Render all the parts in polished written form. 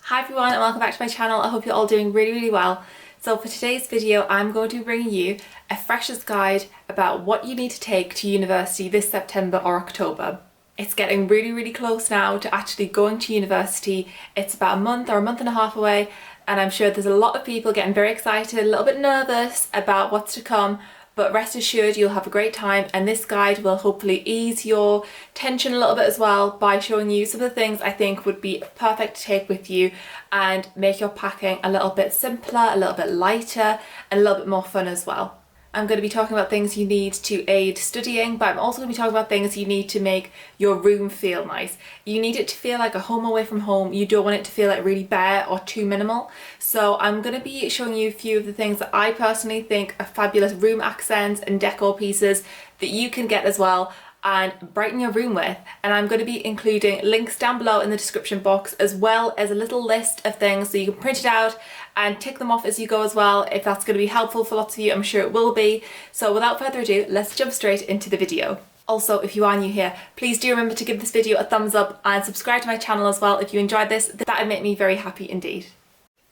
Hi everyone and welcome back to my channel. I hope you're all doing really well. So for today's video I'm going to be bringing you a freshers guide about what you need to take to university this September or October. It's getting really close now to actually going to university. It's about a month or a month and a half away, and I'm sure there's a lot of people getting very excited, a little bit nervous about what's to come. But rest assured you'll have a great time, and this guide will hopefully ease your tension a little bit as well by showing you some of the things I think would be perfect to take with you and make your packing a little bit simpler, a little bit lighter and a little bit more fun as well. I'm going to be talking about things you need to aid studying, but I'm also going to be talking about things you need to make your room feel nice. You need it to feel like a home away from home. You don't want it to feel like really bare or too minimal. So I'm going to be showing you a few of the things that I personally think are fabulous room accents and decor pieces that you can get as well and brighten your room with. And I'm going to be including links down below in the description box, as well as a little list of things so you can print it out and tick them off as you go as well. If that's going to be helpful for lots of you, I'm sure it will be. So without further ado, let's jump straight into the video. Also, if you are new here, please do remember to give this video a thumbs up and subscribe to my channel as well if you enjoyed this. That would make me very happy indeed.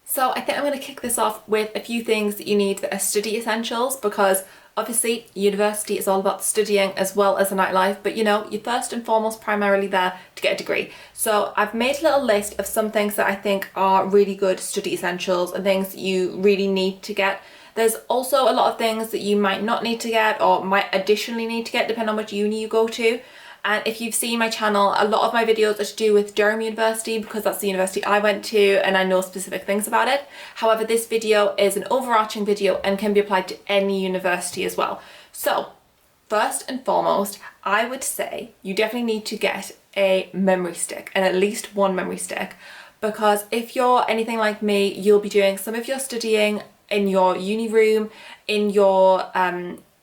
So I think I'm going to kick this off with a few things that you need that are study essentials, because obviously university is all about studying as well as the nightlife, but you know, you're first and foremost primarily there to get a degree. So I've made a little list of some things that I think are really good study essentials and things that you really need to get. There's also a lot of things that you might not need to get or might additionally need to get depending on which uni you go to. And if you've seen my channel, a lot of my videos are to do with Durham University because that's the university I went to and I know specific things about it. However, this video is an overarching video and can be applied to any university as well. So first and foremost, I would say you definitely need to get a memory stick, and at least one memory stick, because if you're anything like me, you'll be doing some of your studying in your uni room, in your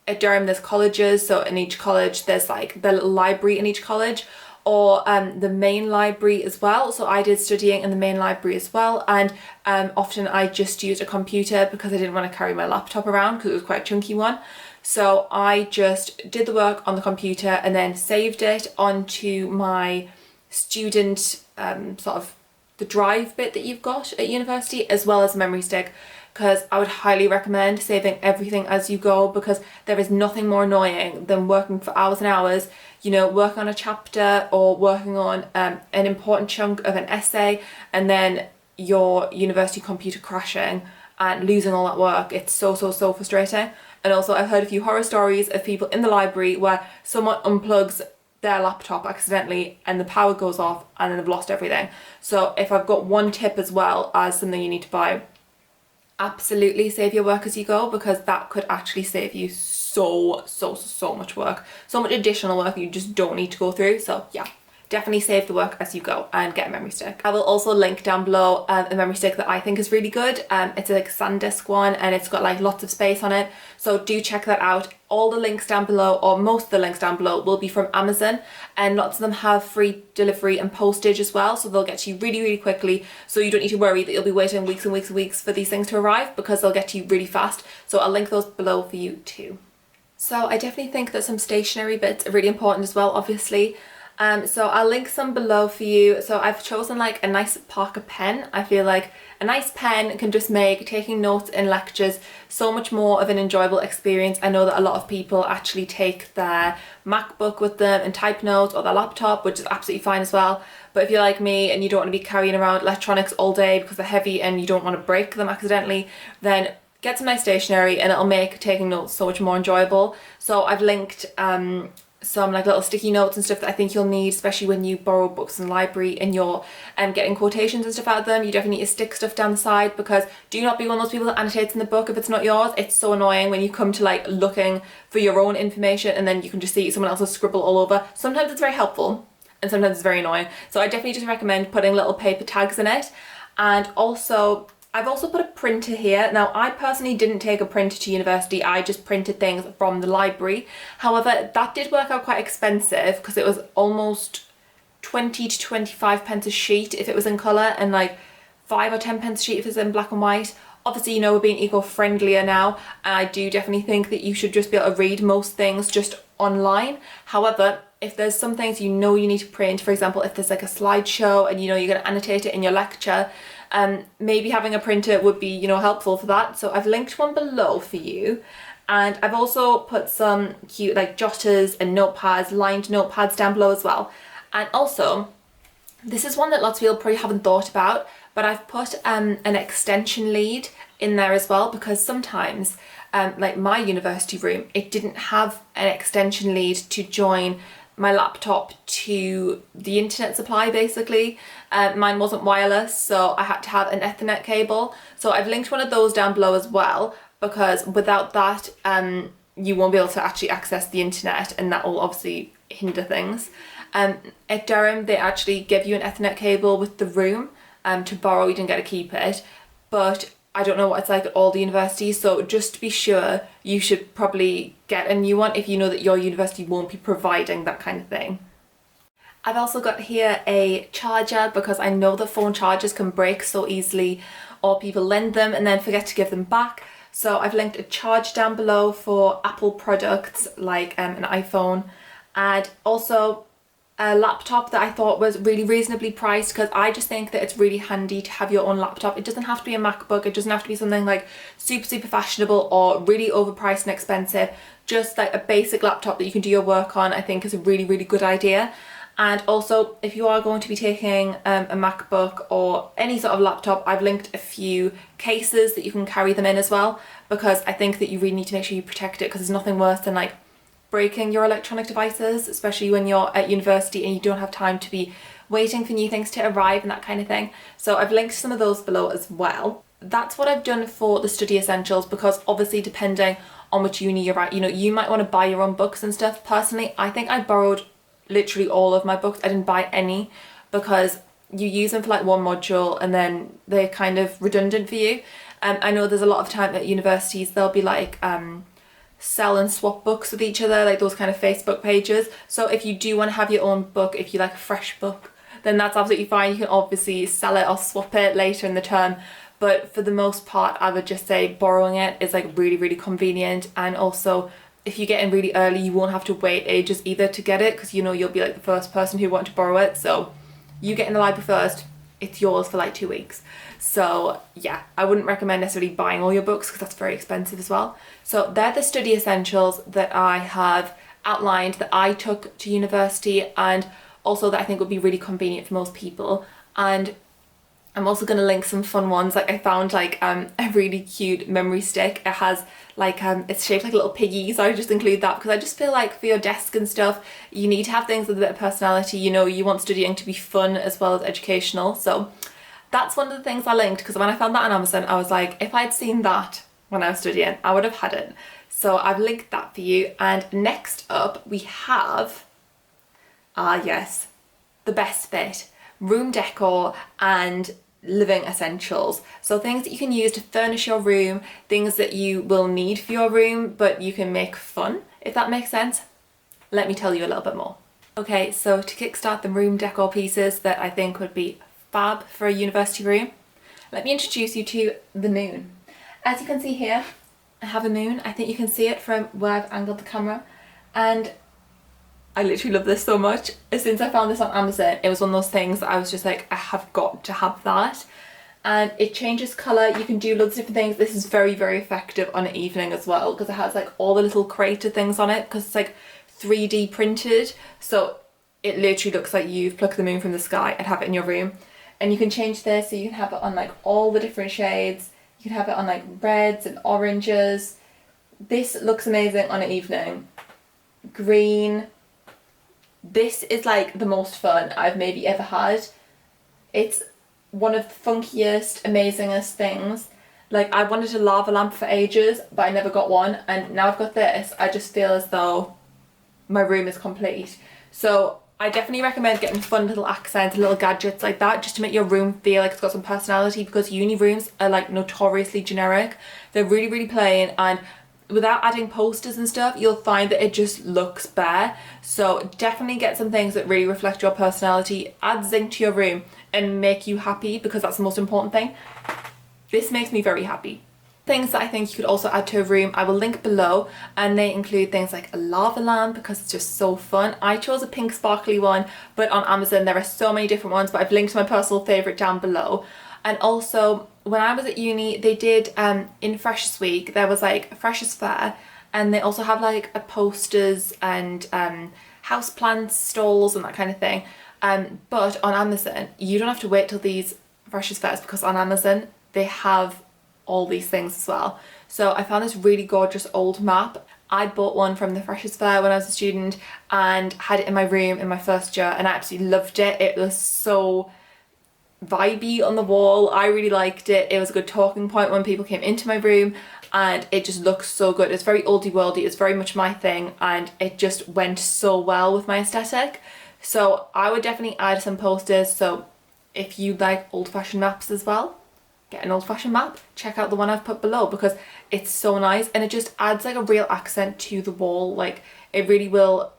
at Durham there's colleges, so in each college there's like the little library in each college, or the main library as well. So I did studying in the main library as well, and often I just used a computer because I didn't want to carry my laptop around because it was quite a chunky one. So I just did the work on the computer and then saved it onto my student sort of the drive bit that you've got at university, as well as a memory stick, because I would highly recommend saving everything as you go, because there is nothing more annoying than working for hours and hours, you know, working on a chapter or working on an important chunk of an essay, and then your university computer crashing and losing all that work. It's so frustrating. And also I've heard a few horror stories of people in the library where someone unplugs their laptop accidentally and the power goes off and then they've lost everything. So if I've got one tip as well as something you need to buy, absolutely save your work as you go, because that could actually save you so much work, so much additional work you just don't need to go through. So yeah, definitely save the work as you go and get a memory stick. I will also link down below a memory stick that I think is really good. It's like a SanDisk one and it's got like lots of space on it, so do check that out. All the links down below, or most of the links down below, will be from Amazon, and lots of them have free delivery and postage as well, so they'll get to you really quickly, so you don't need to worry that you'll be waiting weeks and weeks for these things to arrive, because they'll get to you really fast. So I'll link those below for you too. So I definitely think that some stationery bits are really important as well, obviously. So I'll link some below for you. So I've chosen like a nice Parker pen. I feel like a nice pen can just make taking notes in lectures so much more of an enjoyable experience. I know that a lot of people actually take their MacBook with them and type notes, or their laptop, which is absolutely fine as well. But if you're like me and you don't want to be carrying around electronics all day because they're heavy and you don't want to break them accidentally, then get some nice stationery and it'll make taking notes so much more enjoyable. So I've linked some like little sticky notes and stuff that I think you'll need, especially when you borrow books in the library and you're getting quotations and stuff out of them. You definitely need to stick stuff down the side, because do not be one of those people that annotates in the book if it's not yours. It's so annoying when you come to like looking for your own information and then you can just see someone else's scribble all over. Sometimes it's very helpful and sometimes it's very annoying. So I definitely just recommend putting little paper tags in it. And also I've also put a printer here. Now, I personally didn't take a printer to university, I just printed things from the library. However, that did work out quite expensive because it was almost 20 to 25 pence a sheet if it was in colour, and like 5 or 10 pence a sheet if it's in black and white. Obviously, you know, we're being eco-friendlier now, and I do definitely think that you should just be able to read most things just online. However, if there's some things you know you need to print, for example, if there's like a slideshow and you know you're going to annotate it in your lecture, maybe having a printer would be, you know, helpful for that. So I've linked one below for you. And I've also put some cute like jotters and notepads, lined notepads down below as well. And also, this is one that lots of people probably haven't thought about, but I've put an extension lead in there as well, because sometimes, like my university room, it didn't have an extension lead to join my laptop to the internet supply basically. Mine wasn't wireless, so I had to have an Ethernet cable. So I've linked one of those down below as well, because without that you won't be able to actually access the internet, and that will obviously hinder things. At Durham they actually give you an Ethernet cable with the room to borrow. You didn't get to keep it, but I don't know what it's like at all the universities, so just to be sure you should probably get a new one if you know that your university won't be providing that kind of thing. I've also got here a charger, because I know that phone chargers can break so easily, or people lend them and then forget to give them back. So I've linked a charge down below for Apple products like an iPhone, and also a laptop that I thought was really reasonably priced, because I just think that it's really handy to have your own laptop. It doesn't have to be a MacBook, it doesn't have to be something like super fashionable or really overpriced and expensive. Just like a basic laptop that you can do your work on, I think is a really good idea. And also, if you are going to be taking a MacBook or any sort of laptop, I've linked a few cases that you can carry them in as well, because I think that you really need to make sure you protect it, because there's nothing worse than like breaking your electronic devices, especially when you're at university and you don't have time to be waiting for new things to arrive and that kind of thing. So I've linked some of those below as well. That's what I've done for the study essentials, because obviously depending on which uni you're at, you know, you might want to buy your own books and stuff. Personally, I think I borrowed literally all of my books. I didn't buy any, because you use them for like one module and then they're kind of redundant for you. I know there's a lot of time at universities they'll be like sell and swap books with each other, like those kind of Facebook pages. So if you do want to have your own book, if you like a fresh book, then that's absolutely fine. You can obviously sell it or swap it later in the term, but for the most part I would just say borrowing it is like really convenient. And also, if you get in really early, you won't have to wait ages either to get it, because you know you'll be like the first person who wanted to borrow it. So you get in the library first, it's yours for like 2 weeks. So yeah, I wouldn't recommend necessarily buying all your books, because that's very expensive as well. So they're the study essentials that I have outlined that I took to university, and also that I think would be really convenient for most people. And I'm also going to link some fun ones. Like I found like a really cute memory stick. It has like it's shaped like a little piggy, so I just include that, because I just feel like for your desk and stuff you need to have things with a bit of personality. You know, you want studying to be fun as well as educational. So that's one of the things I linked, because when I found that on Amazon I was like, if I'd seen that when I was studying I would have had it. So I've linked that for you. And next up we have, yes, the best bit, room decor and living essentials. So things that you can use to furnish your room, things that you will need for your room but you can make fun, if that makes sense. Let me tell you a little bit more. Okay, so to kickstart the room decor pieces that I think would be fab for a university room, let me introduce you to the moon. As you can see here, I have a moon. I think you can see it from where I've angled the camera, and I literally love this so much. As soon as I found this on Amazon, it was one of those things that I was just like, I have got to have that. And it changes colour, you can do loads of different things. This is very effective on an evening as well, because it has like all the little crater things on it, because it's like 3D printed. So it literally looks like you've plucked the moon from the sky and have it in your room. And you can change this, so you can have it on like all the different shades. You can have it on like reds and oranges. This looks amazing on an evening. Green. This is like the most fun I've maybe ever had. It's one of the funkiest, amazingest things. Like I wanted a lava lamp for ages, but I never got one, and now I've got this, I just feel as though my room is complete. So I definitely recommend getting fun little accents, little gadgets like that, just to make your room feel like it's got some personality, because uni rooms are like notoriously generic. They're really plain, and without adding posters and stuff, you'll find that it just looks bare. So definitely get some things that really reflect your personality, add zinc to your room and make you happy, because that's the most important thing. This makes me very happy. Things that I think you could also add to a room, I will link below, and they include things like a lava lamp, because it's just so fun. I chose a pink sparkly one, but on Amazon there are so many different ones, but I've linked my personal favourite down below. And also when I was at uni, they did in Freshers Week, there was like a Freshers Fair, and they also have like a posters and house plants stalls and that kind of thing. But on Amazon, you don't have to wait till these Freshers Fairs, because on Amazon they have all these things as well. So I found this really gorgeous old map. I bought one from the Freshers Fair when I was a student and had it in my room in my first year, and I absolutely loved it. It was so vibey on the wall. I really liked it. It was a good talking point when people came into my room, and it just looks so good. It's very oldie worldy, it's very much my thing, and it just went so well with my aesthetic. So I would definitely add some posters. So if you like old-fashioned maps as well, get an old-fashioned map. Check out the one I've put below, because it's so nice and it just adds like a real accent to the wall. Like, it really will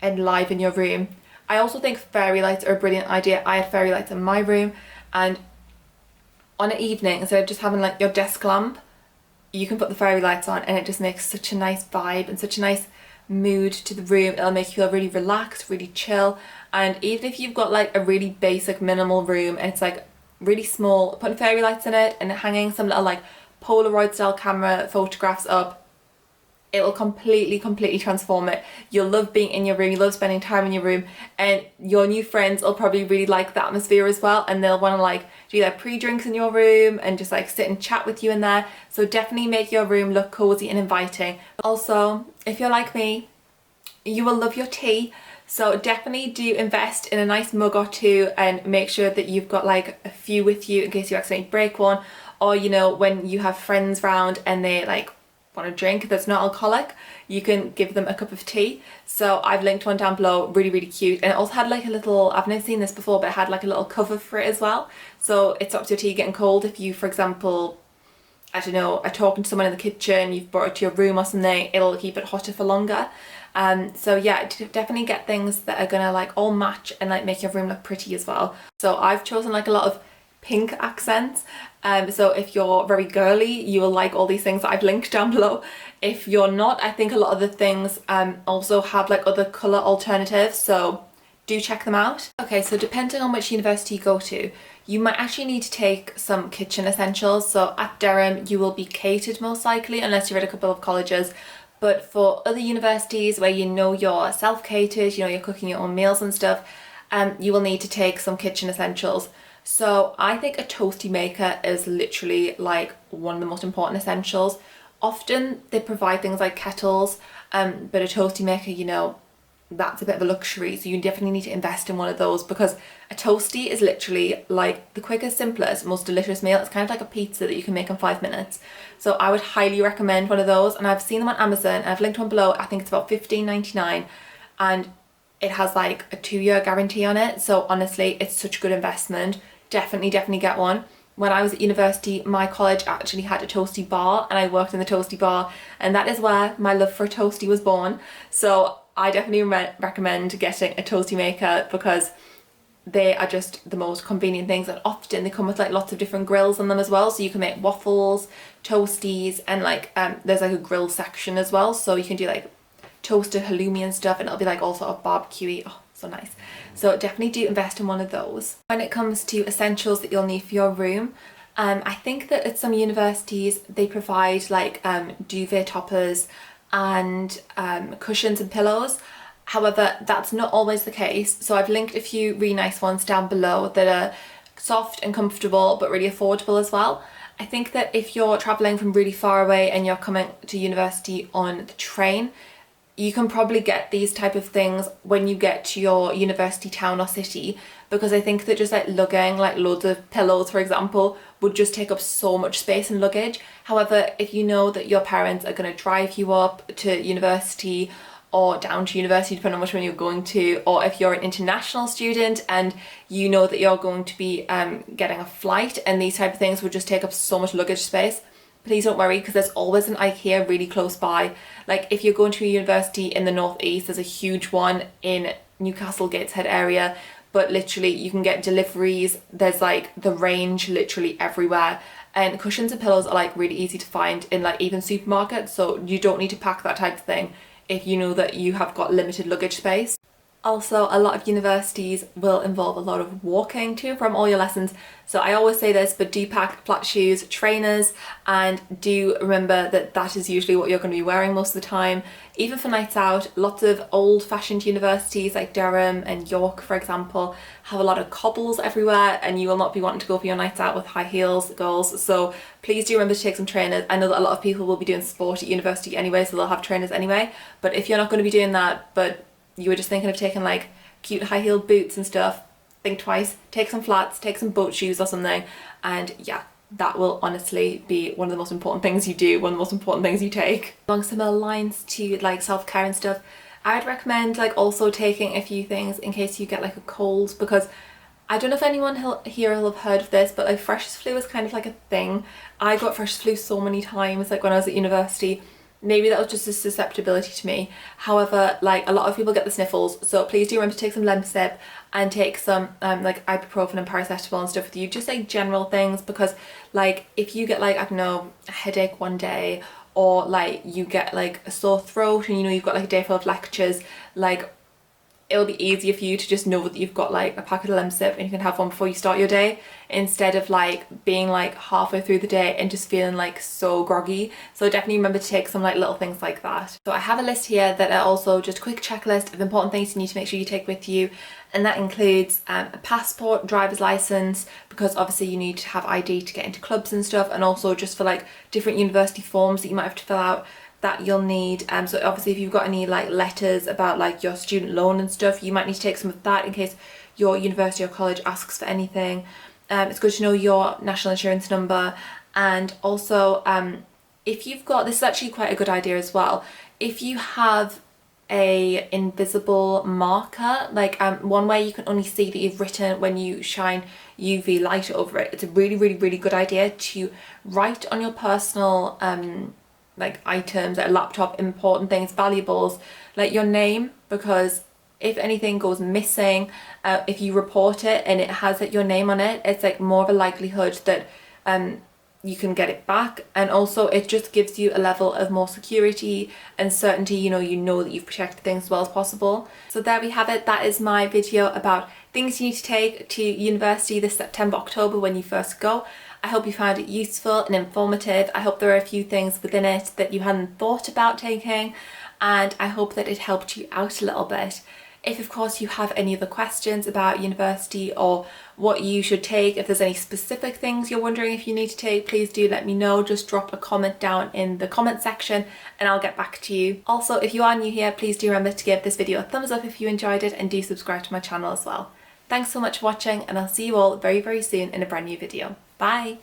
enliven your room. I also think fairy lights are a brilliant idea. I had fairy lights in my room, and on an evening, instead of just having like your desk lamp, you can put the fairy lights on, and it just makes such a nice vibe and such a nice mood to the room. It'll make you feel really relaxed, really chill. And even if you've got like a really basic minimal room and it's like really small, putting fairy lights in it and hanging some little like Polaroid style camera photographs up, it will completely transform it. You'll love being in your room, you love spending time in your room, and your new friends will probably really like the atmosphere as well, and they'll want to like do their pre-drinks in your room and just like sit and chat with you in there. So definitely make your room look cozy and inviting. Also, if you're like me, you will love your tea. So definitely do invest in a nice mug or two, and make sure that you've got like a few with you in case you accidentally break one, or you know, when you have friends round and they like want a drink that's not alcoholic, you can give them a cup of tea. So I've linked one down below, really cute, and it also had like a little, I've never seen this before, but it had like a little cover for it as well. So it stops your tea getting cold if you, for example, I don't know, are talking to someone in the kitchen, you've brought it to your room or something, it'll keep it hotter for longer. So yeah, definitely get things that are gonna like all match and like make your room look pretty as well. So I've chosen like a lot of pink accents. So if you're very girly, you will like all these things that I've linked down below. If you're not, I think a lot of the things also have like other colour alternatives, so do check them out. Okay, so depending on which university you go to, you might actually need to take some kitchen essentials. So at Durham, you will be catered most likely, unless you're at a couple of colleges. But for other universities where you know you're self-catered, you know you're cooking your own meals and stuff, you will need to take some kitchen essentials. So I think a toasty maker is literally like one of the most important essentials. Often they provide things like kettles, but a toasty maker, you know, that's a bit of a luxury. So you definitely need to invest in one of those, because a toasty is literally like the quickest, simplest, most delicious meal. It's kind of like a pizza that you can make in 5 minutes. So I would highly recommend one of those, and I've seen them on Amazon. I've linked one below. I think it's about $15.99, and it has like a 2-year guarantee on it. So honestly, it's such a good investment. Definitely get one. When I was at university, my college actually had a toasty bar, and I worked in the toasty bar, and that is where my love for a toasty was born. So I definitely recommend getting a toasty maker, because they are just the most convenient things, and often they come with like lots of different grills on them as well, so you can make waffles, toasties, and like there's like a grill section as well, so you can do like toasted halloumi and stuff, and it'll be like all sort of barbecue-y. Oh, so nice. So definitely do invest in one of those. When it comes to essentials that you'll need for your room, I think that at some universities they provide like duvet toppers and cushions and pillows. However, that's not always the case. So I've linked a few really nice ones down below that are soft and comfortable but really affordable as well. I think that if you're traveling from really far away and you're coming to university on the train, you can probably get these type of things when you get to your university town or city, because I think that just like lugging like loads of pillows, for example, would just take up so much space in luggage. However, if you know that your parents are going to drive you up to university or down to university, depending on which one you're going to, or if you're an international student and you know that you're going to be getting a flight, and these type of things would just take up so much luggage space, please don't worry, because there's always an IKEA really close by. Like if you're going to a university in the northeast, there's a huge one in Newcastle Gateshead area, but literally you can get deliveries. There's like the range literally everywhere, and cushions and pillows are like really easy to find in like even supermarkets, so you don't need to pack that type of thing if you know that you have got limited luggage space. Also, a lot of universities will involve a lot of walking to and from all your lessons. So I always say this, but do pack flat shoes, trainers, and do remember that that is usually what you're going to be wearing most of the time. Even for nights out, lots of old-fashioned universities like Durham and York, for example, have a lot of cobbles everywhere, and you will not be wanting to go for your nights out with high heels, girls. So please do remember to take some trainers. I know that a lot of people will be doing sport at university anyway, so they'll have trainers anyway. But if you're not going to be doing that, but you were just thinking of taking like cute high-heeled boots and stuff, think twice. Take some flats, take some boat shoes or something, and yeah, that will honestly be one of the most important things you do, one of the most important things you take. Along similar lines to like self-care and stuff, I'd recommend like also taking a few things in case you get like a cold, because I don't know if anyone here will have heard of this, but like freshers flu is kind of like a thing. I got freshers flu so many times like when I was at university. Maybe that was just a susceptibility to me. However, like a lot of people get the sniffles, so please do remember to take some Lemsip and take some like ibuprofen and paracetamol and stuff with you, just like general things, because like if you get like, I don't know, a headache one day, or like you get like a sore throat and you know you've got like a day full of lectures, like it'll be easier for you to just know that you've got like a packet of Lemsip and you can have one before you start your day, instead of like being like halfway through the day and just feeling like so groggy. So definitely remember to take some like little things like that. So I have a list here that are also just a quick checklist of important things you need to make sure you take with you, and that includes a passport, driver's license, because obviously you need to have ID to get into clubs and stuff, and also just for like different university forms that you might have to fill out that you'll need. So obviously if you've got any like letters about like your student loan and stuff, you might need to take some of that in case your university or college asks for anything. It's good to know your national insurance number, and also if you've got, this is actually quite a good idea as well, if you have a invisible marker, like one where you can only see that you've written when you shine UV light over it, it's a really good idea to write on your personal like items, like laptop, important things, valuables, like your name, because if anything goes missing, if you report it and it has your name on it, it's like more of a likelihood that you can get it back, and also it just gives you a level of more security and certainty, you know that you've protected things as well as possible. So there we have it. That is my video about things you need to take to university this September, October when you first go. I hope you found it useful and informative. I hope there are a few things within it that you hadn't thought about taking, and I hope that it helped you out a little bit. If of course you have any other questions about university or what you should take, if there's any specific things you're wondering if you need to take, please do let me know. Just drop a comment down in the comment section and I'll get back to you. Also, if you are new here, please do remember to give this video a thumbs up if you enjoyed it, and do subscribe to my channel as well. Thanks so much for watching, and I'll see you all very soon in a brand new video. Bye!